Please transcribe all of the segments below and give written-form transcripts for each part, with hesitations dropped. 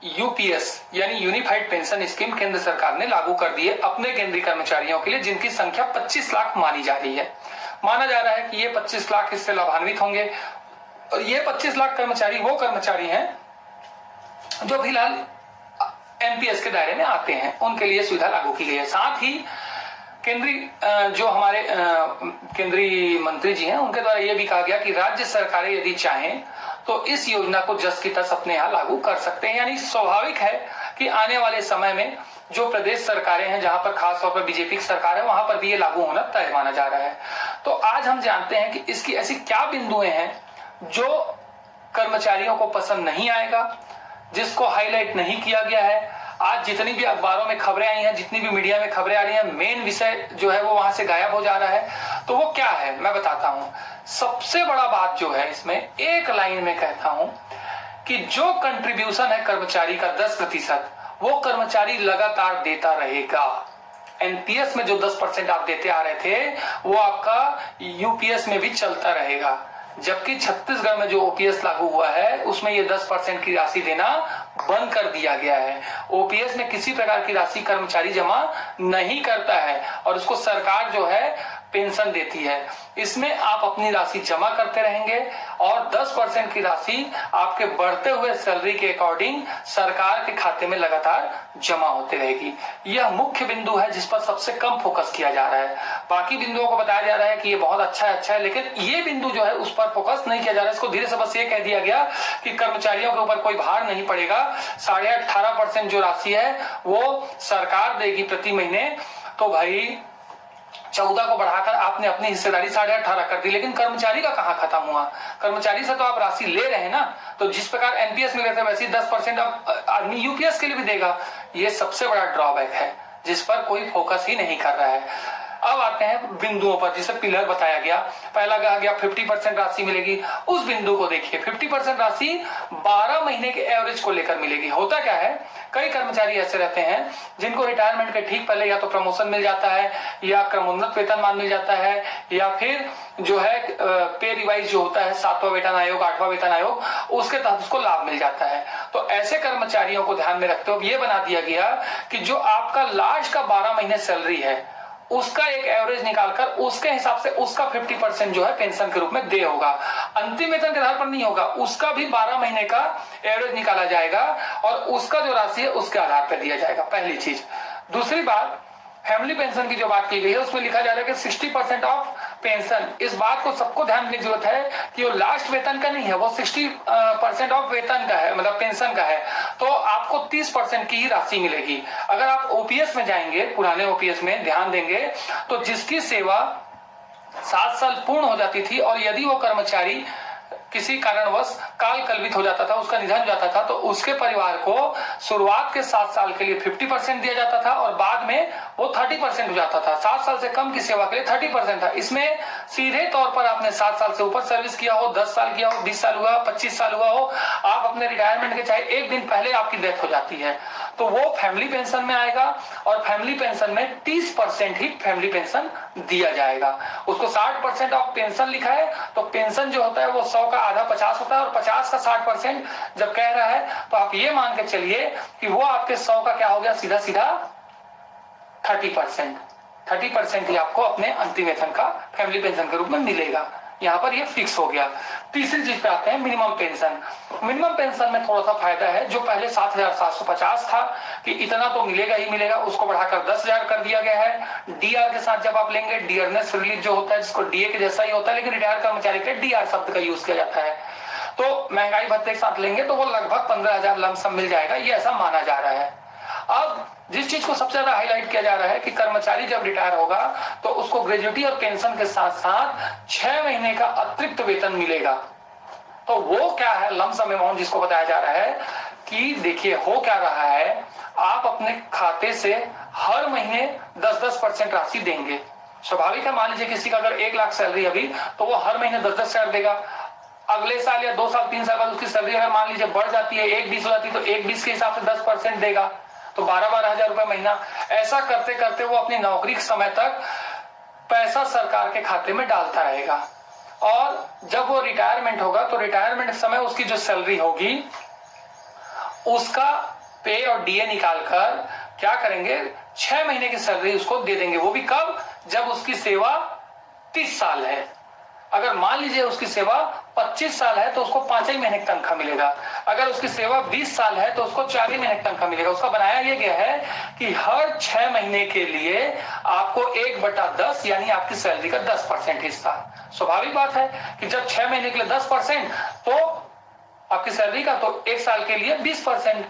UPS यानी unified pension scheme केंद्र सरकार ने लागू कर दी है अपने केंद्रीय कर्मचारियों के लिए, जिनकी संख्या 25 लाख मानी जा रही है। माना जा रहा है कि ये 25 लाख इससे लाभान्वित होंगे और ये 25 लाख कर्मचारी वो कर्मचारी हैं जो फिलहाल एनपीएस के दायरे में आते हैं, उनके लिए सुविधा लागू की गई है। साथ ही केंद्रीय जो हमारे केंद्रीय मंत्री जी हैं उनके द्वारा यह भी कहा गया कि राज्य सरकारें यदि चाहें तो इस योजना को जस की तस अपने यहाँ लागू कर सकते हैं। यानी स्वाभाविक है कि आने वाले समय में जो प्रदेश सरकारें हैं, जहां पर खासतौर पर बीजेपी की सरकार है, वहां पर भी ये लागू होना तय माना जा रहा है। तो आज हम जानते हैं कि इसकी ऐसी क्या बिंदुएं हैं जो कर्मचारियों को पसंद नहीं आएगा, जिसको हाईलाइट नहीं किया गया है। आज जितनी भी अखबारों में खबरें आई हैं, जितनी भी मीडिया में खबरें आ रही हैं, मेन विषय जो है वो वहां से गायब हो जा रहा है। तो वो क्या है मैं बताता हूं। सबसे बड़ा बात जो है इसमें, एक लाइन में कहता हूं कि जो कंट्रीब्यूशन है कर्मचारी का 10%, वो कर्मचारी लगातार देता रहेगा। एनपीएस में जो 10% आप देते आ रहे थे वो आपका यूपीएस में भी चलता रहेगा। जबकि छत्तीसगढ़ में जो ओपीएस लागू हुआ है उसमें ये 10% की राशि देना बंद कर दिया गया है। ओपीएस में किसी प्रकार की राशि कर्मचारी जमा नहीं करता है और उसको सरकार जो है पेंशन देती है। इसमें आप अपनी राशि जमा करते रहेंगे और 10% की राशि आपके बढ़ते हुए सैलरी के अकॉर्डिंग सरकार के खाते में लगातार जमा होती रहेगी। यह मुख्य बिंदु है जिस पर सबसे कम फोकस किया जा रहा है। बाकी बिंदुओं को बताया जा रहा है कि ये बहुत अच्छा है, लेकिन ये बिंदु जो है उस पर फोकस नहीं किया जा रहा है। इसको धीरे से बस ये कह दिया गया कि कर्मचारियों के ऊपर कोई भार नहीं पड़ेगा। 18.5% जो राशि है वो सरकार देगी प्रति महीने। तो भाई 14 को बढ़ाकर आपने अपनी हिस्सेदारी 18.5 कर दी, लेकिन कर्मचारी का कहां खत्म हुआ? कर्मचारी से तो आप राशि ले रहे हैं ना, तो जिस प्रकार एनपीएस में लेते हैं वैसे 10% आदमी यूपीएस के लिए भी देगा। ये सबसे बड़ा ड्रॉबैक है जिस पर कोई फोकस ही नहीं कर रहा है। अब आते हैं बिंदुओं पर जिसे पिलर बताया गया। पहला कहा गया 50% राशि मिलेगी। उस बिंदु को देखिए, 50% राशि 12 महीने के एवरेज को लेकर मिलेगी। होता क्या है, कई कर्मचारी ऐसे रहते हैं जिनको रिटायरमेंट के ठीक पहले या तो प्रमोशन मिल जाता है या क्रमोन्नत वेतनमान मिल जाता है या फिर जो है पे रिवाइज जो होता है 7वां वेतन आयोग 8वां वेतन आयोग, उसके तहत उसको लाभ मिल जाता है। तो ऐसे कर्मचारियों को ध्यान में रखते हुए ये बना दिया गया कि जो आपका लास्ट का 12 महीने सैलरी है उसका एक एवरेज निकालकर उसके हिसाब से उसका 50% जो है पेंशन के रूप में दे होगा। अंतिम वेतन के आधार पर नहीं होगा, उसका भी 12 महीने का एवरेज निकाला जाएगा और उसका जो राशि है उसके आधार पर दिया जाएगा। पहली चीज। दूसरी बात, फैमिली पेंशन की जो बात की गई है उसमें लिखा जा रहा है कि 60% ऑफ पेंशन। इस बात को सबको ध्यान देने की जरूरत है कि वो लास्ट वेतन का नहीं है, वो 60% ऑफ वेतन का है, मतलब पेंशन का है। तो आपको 30% की ही राशि मिलेगी। अगर आप ओपीएस में जाएंगे, पुराने ओपीएस में ध्यान देंगे तो जिसकी सेवा 7 साल पूर्ण हो जाती थी और यदि वो कर्मचारी किसी कारणवश काल कल्पित हो जाता था, उसका निधन हो जाता था, तो उसके परिवार को शुरुआत के 7 साल के लिए 50% दिया जाता था और बाद में वो 30% हो जाता था। 7 साल से कम की सेवा के लिए 30% था। इसमें सीधे तौर पर आपने 7 साल से ऊपर सर्विस किया हो, 10 साल किया हो, 20 साल हुआ, 25 साल हुआ हो, आप अपने रिटायरमेंट के चाहे एक दिन पहले आपकी डेथ हो जाती है तो वो फैमिली पेंशन में आएगा और फैमिली पेंशन में 30% ही फैमिली पेंशन दिया जाएगा। उसको 60% ऑफ पेंशन लिखा है तो पेंशन जो होता है वो 100 का आधा 50 होता है और 50 का 60% जब कह रहा है तो आप ये मान के चलिए कि वो आपके 100 का क्या हो गया, सीधा सीधा 30% ही आपको अपने अंतिम वेतन का फैमिली पेंशन के रूप में मिलेगा। यहाँ पर ये फिक्स हो गया। तीसरी चीज पे आते हैं, मिनिमम पेंशन। मिनिमम पेंशन में थोड़ा सा फायदा है। जो पहले 7,750 था कि इतना तो मिलेगा ही मिलेगा, उसको बढ़ाकर 10,000 कर दिया गया है। डीआर के साथ जब आप लेंगे, डियरनेस रिलीफ जो होता है जिसको डीए के जैसा ही होता है लेकिन रिटायर कर्मचारी के डीआर शब्द का यूज किया जाता है, तो महंगाई भत्ते के साथ लेंगे तो वो लगभग 15,000 लमसम मिल जाएगा, ये ऐसा माना जा रहा है। अब जिस चीज को सबसे ज्यादा हाईलाइट किया जा रहा है कि कर्मचारी जब रिटायर होगा तो उसको ग्रेजुटी और पेंशन के साथ साथ 6 महीने का अतिरिक्त वेतन मिलेगा। तो वो क्या है लमसम अमाउंट जिसको बताया जा रहा है कि देखिए हो क्या रहा है, आप अपने खाते से हर महीने 10% राशि देंगे। स्वाभाविक है, मान लीजिए किसी का अगर 1 लाख सैलरी अभी तो वो हर महीने 10,000 देगा। अगले साल या 2 साल 3 साल बाद उसकी सैलरी अगर मान लीजिए बढ़ जाती है, 1,20 हो जाती है तो 1,20 के हिसाब से 10% देगा, तो 12-12 हजार रुपए महीना। ऐसा करते करते वो अपनी नौकरी के समय तक पैसा सरकार के खाते में डालता रहेगा और जब वो रिटायरमेंट होगा तो रिटायरमेंट समय उसकी जो सैलरी होगी उसका पे और डीए निकालकर क्या करेंगे, 6 महीने की सैलरी उसको दे देंगे। वो भी कब, जब उसकी सेवा 30 साल है। अगर मान लीजिए उसकी सेवा 25 साल है तो उसको 5 ही महीने की तनख्वाह मिलेगा। अगर उसकी सेवा 20 साल है तो उसको 4 ही महीने की तनख्वाह मिलेगा। उसका बनाया ये गया है कि हर 6 महीने के लिए आपको 1/10 यानी आपकी सैलरी का 10% हिस्सा। स्वाभाविक बात है कि जब 6 महीने के लिए 10% तो आपकी सैलरी का, तो 1 साल के लिए 20%,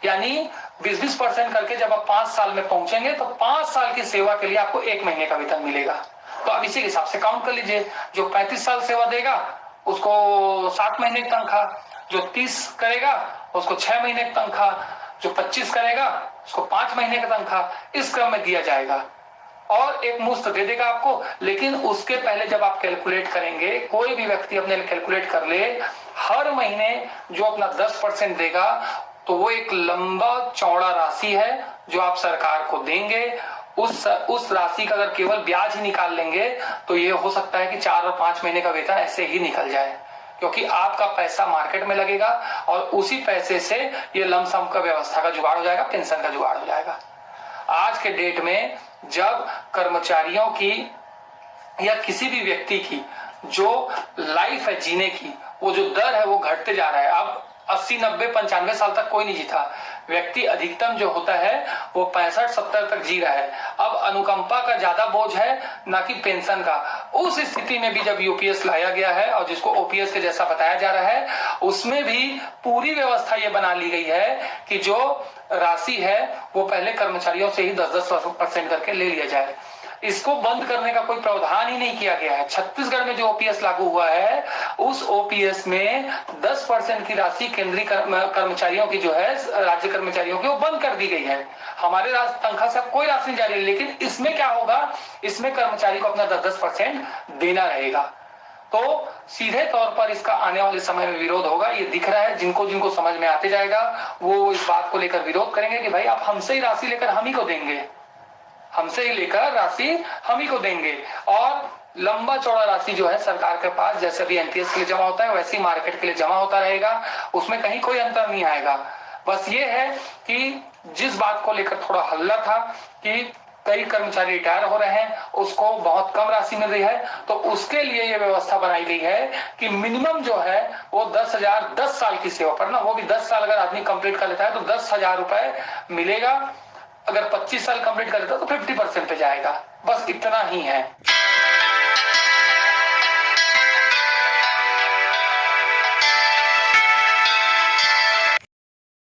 यानी 20% करके जब आप 5 साल में पहुंचेंगे तो 5 साल की सेवा के लिए आपको 1 महीने का वेतन मिलेगा। तो आप इसी के हिसाब से काउंट कर लीजिए। जो 35 साल सेवा देगा उसको 7 महीने की तनख्वाह, जो 30 करेगा उसको 6 महीने की तनख्वाह, जो 25 करेगा उसको 5 महीने की तनख्वाह, इस क्रम में दिया जाएगा और एक मुश्त दे देगा आपको। लेकिन उसके पहले जब आप कैलकुलेट करेंगे, कोई भी व्यक्ति अपने कैलकुलेट कर ले, हर महीने जो अपना 10% देगा तो वो एक लंबा चौड़ा राशि है जो आप सरकार को देंगे। उस राशि का अगर केवल ब्याज ही निकाल लेंगे तो ये हो सकता है कि 4 और 5 महीने का वेतन ऐसे ही निकल जाए, क्योंकि आपका पैसा मार्केट में लगेगा और उसी पैसे से ये लमसम का व्यवस्था का जुगाड़ हो जाएगा, पेंशन का जुगाड़ हो जाएगा। आज के डेट में जब कर्मचारियों की या किसी भी व्यक्ति की जो लाइफ है जीने की, वो जो दर है वो घटते जा रहा है। अब 80, 90, 95 साल तक कोई नहीं जीता। व्यक्ति अधिकतम जो होता है वो 65, 70 तक जी रहा है। अब अनुकंपा का ज्यादा बोझ है, ना कि पेंशन का। उस स्थिति में भी जब यूपीएस लाया गया है और जिसको ओपीएस के जैसा बताया जा रहा है, उसमें भी पूरी व्यवस्था ये बना ली गई है कि जो राशि है वो पहले कर्मचारियों से ही 10-10% करके ले लिया जाए। इसको बंद करने का कोई प्रावधान ही नहीं किया गया है। छत्तीसगढ़ में जो ओपीएस लागू हुआ है, उस ओपीएस में 10% की राशि केंद्रीय कर्मचारियों की जो है, राज्य कर्मचारियों की, वो बंद कर दी गई है। हमारे तनख्वाह से कोई राशि नहीं जा रही है, लेकिन इसमें क्या होगा, इसमें कर्मचारी को अपना 10% देना रहेगा। तो सीधे तौर पर इसका आने वाले समय में विरोध होगा, ये दिख रहा है। जिनको जिनको समझ में आते जाएगा वो इस बात को लेकर विरोध करेंगे कि भाई आप हमसे ही राशि लेकर हम ही को देंगे, हमसे ही लेकर राशि हम ही को देंगे। और लंबा चौड़ा राशि जो है सरकार के पास, जैसे अभी एनपीएस के लिए जमा होता है वैसे ही मार्केट के लिए जमा होता रहेगा, उसमें कहीं कोई अंतर नहीं आएगा। बस ये है कि जिस बात को लेकर थोड़ा हल्ला था कि कई कर्मचारी रिटायर हो रहे हैं, उसको बहुत कम राशि मिल रही है, तो उसके लिए ये व्यवस्था बनाई गई है कि मिनिमम जो है वो 10,000, 10 साल की सेवा पर ना, वो भी 10 साल अगर आदमी कंप्लीट कर लेता है तो 10,000 रुपए मिलेगा। अगर 25 साल कंप्लीट कर लेता तो 50% पे जाएगा। बस इतना ही है।